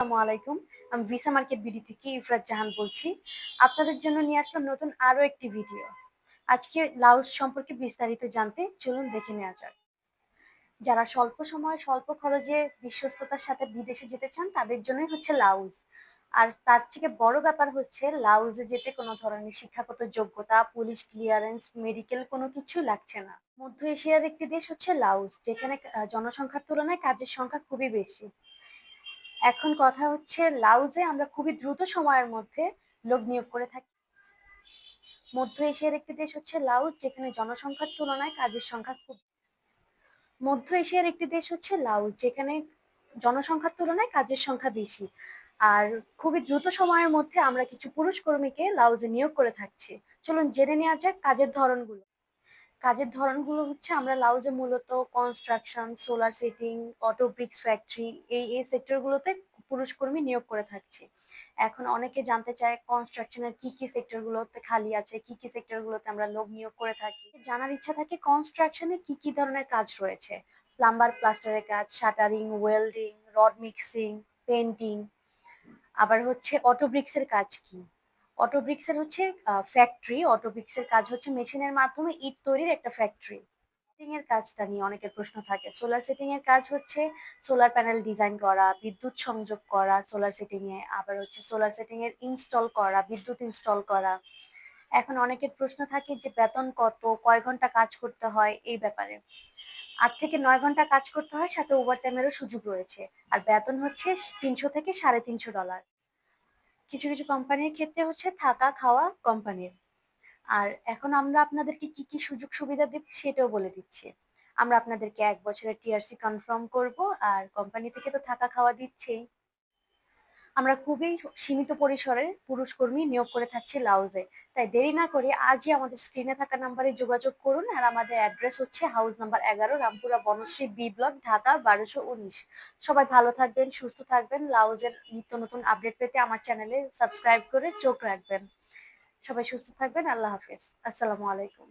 আসসালামু আলাইকুম। আমি ভিসা মার্কেট বিডি থেকে ইফরাত জাহান বলছি। আপনাদের জন্য নিয়ে আসলাম নতুন আরো একটি ভিডিও। আজকে লাউজ সম্পর্কে বিস্তারিত জানতে চলুন দেখে নেওয়া যাক। যারা স্বল্প সময়ে স্বল্প খরচে বিশ্বস্ততার সাথে বিদেশে যেতে চান তাদের জন্যই হচ্ছে লাউজ। আর তার থেকে বড় ব্যাপার হচ্ছে লাউজে যেতে কোনো ধরনের শিক্ষাগত যোগ্যতা, পুলিশ ক্লিয়ারেন্স, মেডিকেল কোনো কিছুই লাগছে না। মধ্য এশিয়ার একটি দেশ হচ্ছে লাউজ, যেখানে জনসংখ্যার তুলনায় কাজের সংখ্যা খুবই বেশি। এখন কথা হচ্ছে লাউজে আমরা খুবই দ্রুত সময়ের মধ্যে লোক নিয়োগ করে থাকি। মধ্য এশিয়ার একটি দেশ হচ্ছে লাউজ, যেখানে জনসংখ্যার তুলনায় কাজের সংখ্যা খুব। মধ্য এশিয়ার একটি দেশ হচ্ছে লাউজ, যেখানে জনসংখ্যার তুলনায় কাজের সংখ্যা বেশি। আর খুবই দ্রুত সময়ের মধ্যে আমরা কিছু পুরুষ কর্মীকে লাউজে নিয়োগ করে থাকছি। চলুন জেনে নেওয়া যাক কাজের ধরনগুলো। কাজের ধরনগুলো হচ্ছে আমরা লাউজে মূলত construction, solar setting, auto bricks factory এই সেক্টরগুলোতে পুরুষ কর্মী নিয়োগ করে থাকছি। এখন অনেকে জানতে চায় কনস্ট্রাকশনের কি সেক্টরগুলোতে খালি আছে, কি সেক্টরগুলোতে আমরা লোক নিয়োগ করে থাকি। জানার ইচ্ছা থাকে কনস্ট্রাকশনে কি ধরনের কাজ রয়েছে। প্লাম্বার প্লাস্টারের কাজ, shuttering, welding, rod mixing, painting. আবার হচ্ছে অটো ব্রিক্সের কাজ কি? অটো ব্রিক্সের হচ্ছে ফ্যাক্টরি। অটো ব্রিক্সের কাজ হচ্ছে মেশিনের মাধ্যমে ইট তৈরির একটা ফ্যাক্টরি। সেটিং এর কাজটা নিয়ে অনেকের প্রশ্ন থাকে। সোলার সেটিং এর কাজ হচ্ছে সোলার প্যানেল ডিজাইন করা, বিদ্যুৎ সংযোগ করা সোলার সেটিং এ, আবার হচ্ছে সোলার সেটিং এর ইনস্টল করা, বিদ্যুৎ ইনস্টল করা। এখন অনেকের প্রশ্ন থাকে যে বেতন কত, কয় ঘন্টা কাজ করতে হয় এই ব্যাপারে। ৮ থেকে ৯ ঘন্টা কাজ করতে হয়, সাথে ওভারটাইমেরও সুযোগ রয়েছে। আর বেতন হচ্ছে ৩০০ থেকে $৩৫০। কিছু কোম্পানির ক্ষেত্রে হচ্ছে থাকা খাওয়া কোম্পানির। আর এখন আমরা আপনাদেরকে কি সুযোগ সুবিধা দিব সেটাও বলে দিচ্ছি। আমরা আপনাদেরকে ১ বছরের টিআরসি কনফার্ম করব, আর কোম্পানি থেকে তো থাকা খাওয়া দিচ্ছেই। আমরা খুবই সীমিত পরিসরে পুরুষ কর্মী নিয়োগ করে থাকছি লাউজে। তাই দেরি না করে আজই আমাদের স্ক্রিনে থাকা নাম্বারে যোগাযোগ করুন। আর আমাদের অ্যাড্রেস হচ্ছে house number ১১, Rampura Banasree B block, Dhaka ১২১৯। সবাই ভালো থাকবেন, সুস্থ থাকবেন। লাউজের নিত্য নতুন আপডেট পেতে আমার চ্যানেলে সাবস্ক্রাইব করে চোখ রাখবেন। সবাই সুস্থ থাকবেন। আল্লাহ হাফেজ। আসসালামু আলাইকুম।